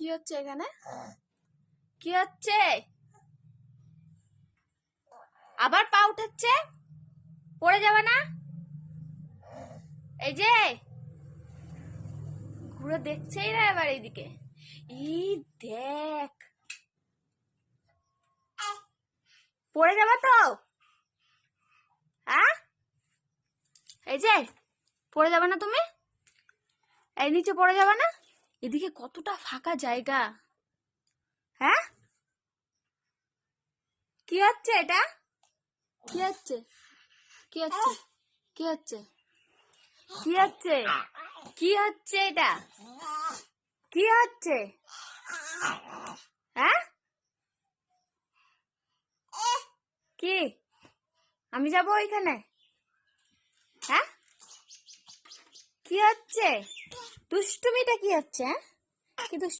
কি হচ্ছে এখানে? কি হচ্ছে? আবার পা উঠেছে, পড়ে যাবে না? এই যে ঘুরে দেখছেই না এবার এইদিকে। ই দেখ, পড়ে যাবে তো। হ্যাঁ, এই যে পড়ে যাবে না তুমি? এই নিচে পড়ে যাবে না? এদিকে কতটা ফাঁকা জায়গা। হ্যাঁ, কি হচ্ছে এটা? কি হচ্ছে? কি হচ্ছে? কি হচ্ছে? কি হচ্ছে? কি হচ্ছে এটা? কি হচ্ছে? হ্যাঁ, কি? আমি যাব ওইখানে? হ্যাঁ, কি হচ্ছে? দুষ্টুমিটা কি হচ্ছে? হ্যাঁ, কি দুষ্টু?